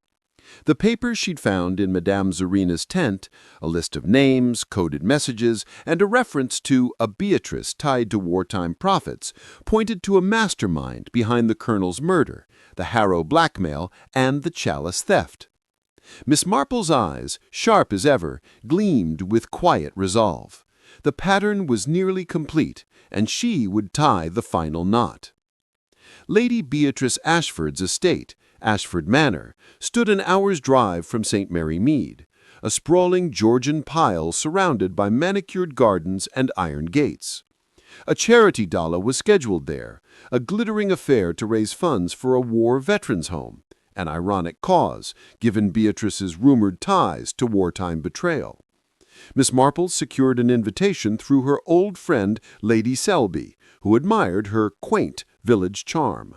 The papers she'd found in Madame Zarina's tent, a list of names, coded messages, and a reference to a Beatrice tied to wartime profits, pointed to a mastermind behind the colonel's murder, the Harrow blackmail, and the Chalice theft. Miss Marple's eyes, sharp as ever, gleamed with quiet resolve. The pattern was nearly complete, and she would tie the final knot. Lady Beatrice Ashford's estate, Ashford Manor, stood an hour's drive from St. Mary Mead, a sprawling Georgian pile surrounded by manicured gardens and iron gates. A charity gala was scheduled there, a glittering affair to raise funds for a war veterans' home, an ironic cause, given Beatrice's rumored ties to wartime betrayal. Miss Marple secured an invitation through her old friend Lady Selby, who admired her quaint village charm.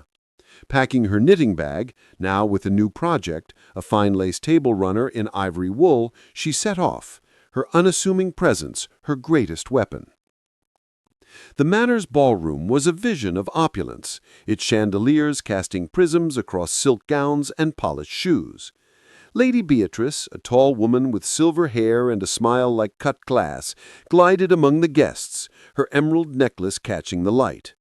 Packing her knitting bag, now with a new project, a fine lace table runner in ivory wool, she set off, her unassuming presence her greatest weapon. The Manor's ballroom was a vision of opulence, its chandeliers casting prisms across silk gowns and polished shoes. Lady Beatrice, a tall woman with silver hair and a smile like cut glass, glided among the guests, her emerald necklace catching the light.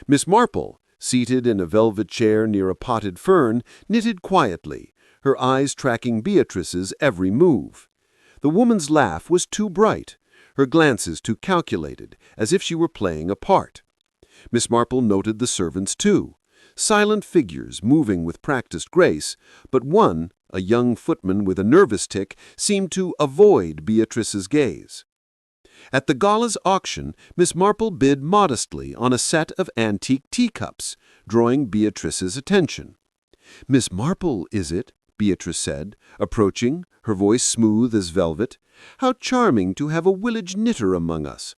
Miss Marple, seated in a velvet chair near a potted fern, knitted quietly, her eyes tracking Beatrice's every move. The woman's laugh was too bright, her glances too calculated, as if she were playing a part. Miss Marple noted the servants too, silent figures moving with practiced grace, but one, a young footman with a nervous tic, seemed to avoid Beatrice's gaze. At the gala's auction, Miss Marple bid modestly on a set of antique teacups, drawing Beatrice's attention. "Miss Marple, is it?" Beatrice said, approaching, her voice smooth as velvet. "How charming to have a village knitter among us."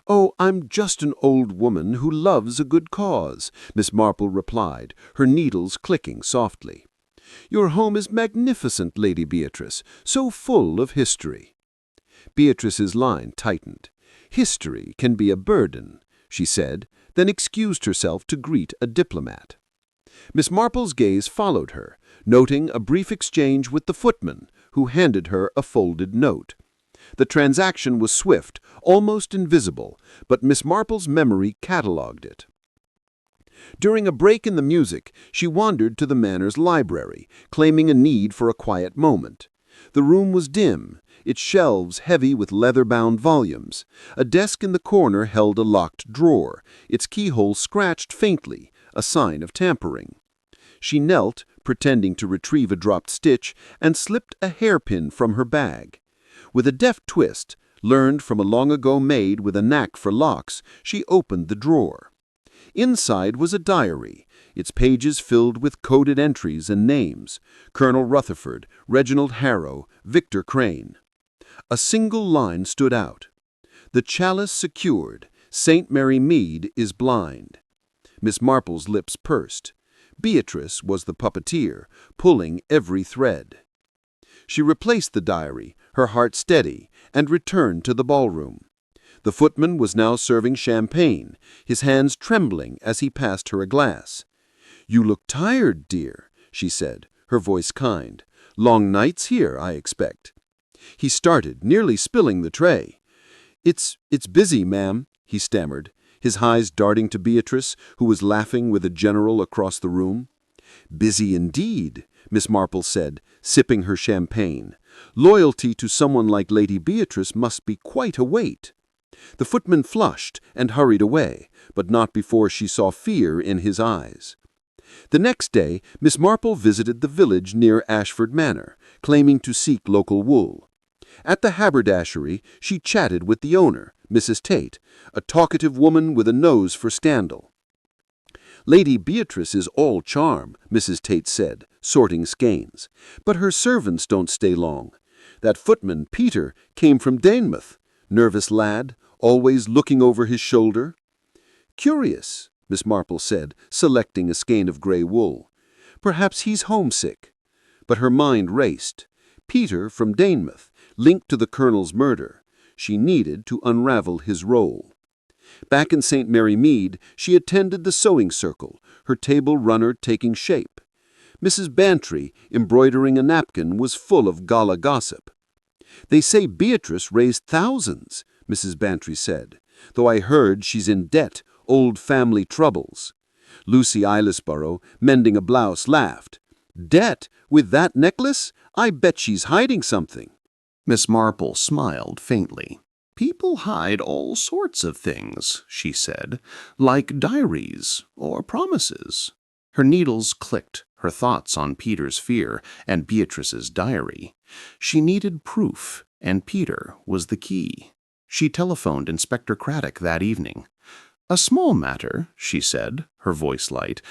"Oh, I'm just an old woman who loves a good cause," Miss Marple replied, her needles clicking softly. "Your home is magnificent, Lady Beatrice, so full of history." Beatrice's line tightened. "History can be a burden," she said, then excused herself to greet a diplomat. Miss Marple's gaze followed her, noting a brief exchange with the footman, who handed her a folded note. The transaction was swift, almost invisible, but Miss Marple's memory catalogued it. During a break in the music, she wandered to the Manor's library, claiming a need for a quiet moment. The room was dim, its shelves heavy with leather-bound volumes. A desk in the corner held a locked drawer, its keyhole scratched faintly, a sign of tampering. She knelt, pretending to retrieve a dropped stitch, and slipped a hairpin from her bag. With a deft twist, learned from a long-ago maid with a knack for locks, she opened the drawer. Inside was a diary, its pages filled with coded entries and names: Colonel Rutherford, Reginald Harrow, Victor Crane. A single line stood out: "The chalice secured. St. Mary Mead is blind." Miss Marple's lips pursed. Beatrice was the puppeteer, pulling every thread. She replaced the diary, her heart steady, and returned to the ballroom. The footman was now serving champagne, his hands trembling as he passed her a glass. "You look tired, dear," she said, her voice kind. "Long nights here, I expect." He started, nearly spilling the tray. It's busy, ma'am," he stammered, his eyes darting to Beatrice, who was laughing with a general across the room. "Busy indeed," Miss Marple said, sipping her champagne. "Loyalty to someone like Lady Beatrice must be quite a weight." The footman flushed and hurried away, but not before she saw fear in his eyes. The next day, Miss Marple visited the village near Ashford Manor, claiming to seek local wool. At the haberdashery, she chatted with the owner, Mrs. Tate, a talkative woman with a nose for scandal. "Lady Beatrice is all charm," Mrs. Tate said, sorting skeins. "But her servants don't stay long. That footman, Peter, came from Danemouth. Nervous lad, always looking over his shoulder." "Curious," Miss Marple said, selecting a skein of grey wool. "Perhaps he's homesick." But her mind raced. Peter from Danemouth, linked to the Colonel's murder. She needed to unravel his role. Back in St. Mary Mead, she attended the sewing circle, her table runner taking shape. Mrs. Bantry, embroidering a napkin, was full of gala gossip. "They say Beatrice raised thousands," Mrs. Bantry said, "though I heard she's in debt, old family troubles." Lucy Eilesborough, mending a blouse, laughed. "Debt? With that necklace? I bet she's hiding something." Miss Marple smiled faintly. "People hide all sorts of things," she said, "like diaries or promises." Her needles clicked, her thoughts on Peter's fear and Beatrice's diary. She needed proof, and Peter was the key. She telephoned Inspector Craddock that evening. "A small matter," she said, her voice light.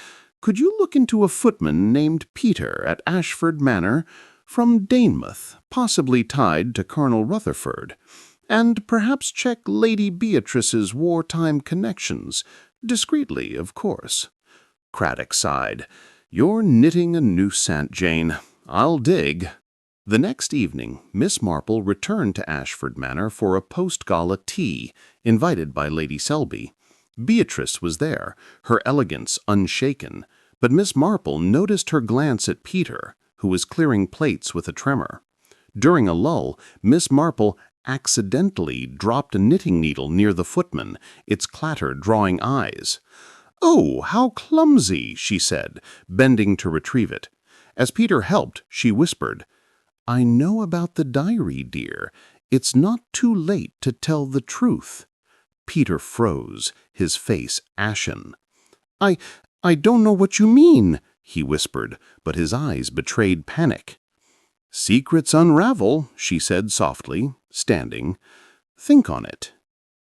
"Could you look into a footman named Peter at Ashford Manor, from Danemouth, possibly tied to Colonel Rutherford, and perhaps check Lady Beatrice's wartime connections, discreetly, of course?" Craddock sighed. "You're knitting a noose, Aunt Jane. I'll dig." The next evening, Miss Marple returned to Ashford Manor for a post-gala tea, invited by Lady Selby. Beatrice was there, her elegance unshaken, but Miss Marple noticed her glance at Peter, who was clearing plates with a tremor. During a lull, Miss Marple accidentally dropped a knitting needle near the footman, its clatter drawing eyes. "Oh, how clumsy," she said, bending to retrieve it. As Peter helped, she whispered, "I know about the diary, dear. It's not too late to tell the truth." Peter froze, his face ashen. I don't know what you mean," he whispered, but his eyes betrayed panic. "Secrets unravel," she said softly, standing. "Think on it."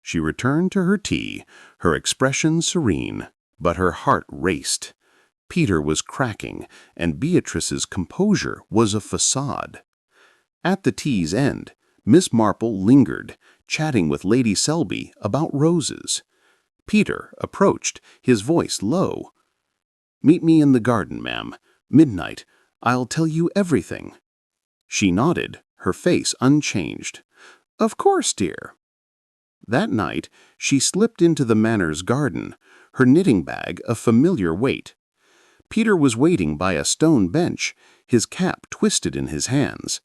She returned to her tea, her expression serene, but her heart raced. Peter was cracking, and Beatrice's composure was a facade. At the tea's end, Miss Marple lingered, chatting with Lady Selby about roses. Peter approached, his voice low. "Meet me in the garden, ma'am. Midnight. I'll tell you everything." She nodded, her face unchanged. "Of course, dear." That night, she slipped into the Manor's garden, her knitting bag a familiar weight. Peter was waiting by a stone bench, his cap twisted in his hands.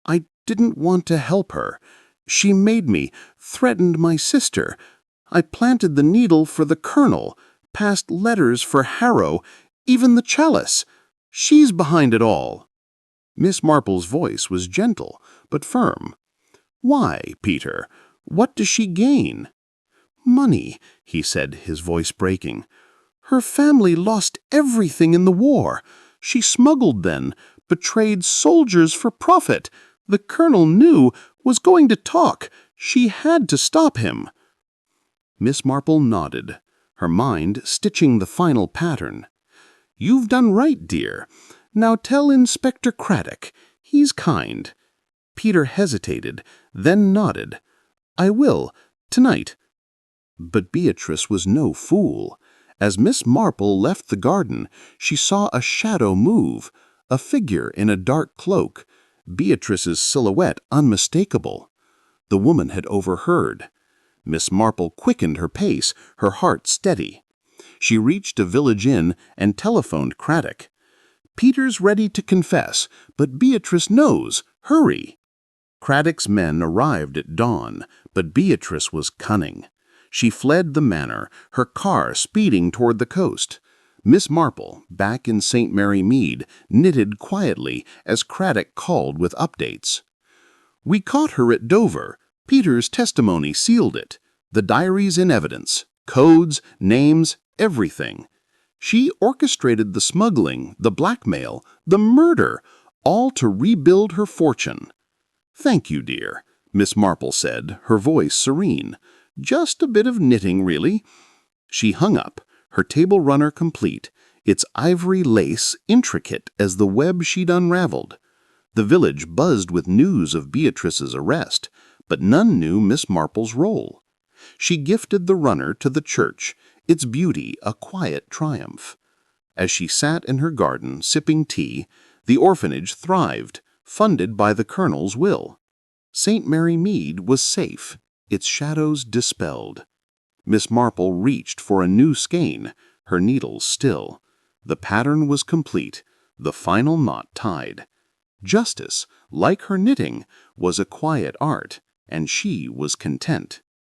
"I didn't want to help her. She made me, threatened my sister. I planted the needle for the Colonel, passed letters for Harrow, even the chalice. She's behind it all." Miss Marple's voice was gentle, but firm. "Why, Peter? What does she gain?" "Money," he said, his voice breaking. "Her family lost everything in the war. She smuggled then, betrayed soldiers for profit. The Colonel knew, was going to talk. She had to stop him." Miss Marple nodded, her mind stitching the final pattern. "You've done right, dear. Now tell Inspector Craddock. He's kind." Peter hesitated, then nodded. "I will, tonight." But Beatrice was no fool. As Miss Marple left the garden, she saw a shadow move, a figure in a dark cloak. Beatrice's silhouette unmistakable. The woman had overheard. Miss Marple quickened her pace, her heart steady. She reached a village inn and telephoned Craddock. "Peter's ready to confess, but Beatrice knows. Hurry!" Craddock's men arrived at dawn, but Beatrice was cunning. She fled the manor, her car speeding toward the coast. Miss Marple, back in St. Mary Mead, knitted quietly as Craddock called with updates. "We caught her at Dover. Peter's testimony sealed it. The diary's in evidence. Codes, names, everything. She orchestrated the smuggling, the blackmail, the murder, all to rebuild her fortune." "Thank you, dear," Miss Marple said, her voice serene. "Just a bit of knitting, really." She hung up, her table runner complete, its ivory lace intricate as the web she'd unraveled. The village buzzed with news of Beatrice's arrest, but none knew Miss Marple's role. She gifted the runner to the church, its beauty a quiet triumph. As she sat in her garden sipping tea, the orphanage thrived, funded by the Colonel's will. St. Mary Mead was safe, its shadows dispelled. Miss Marple reached for a new skein, her needles still. The pattern was complete, the final knot tied. Justice, like her knitting, was a quiet art, and she was content.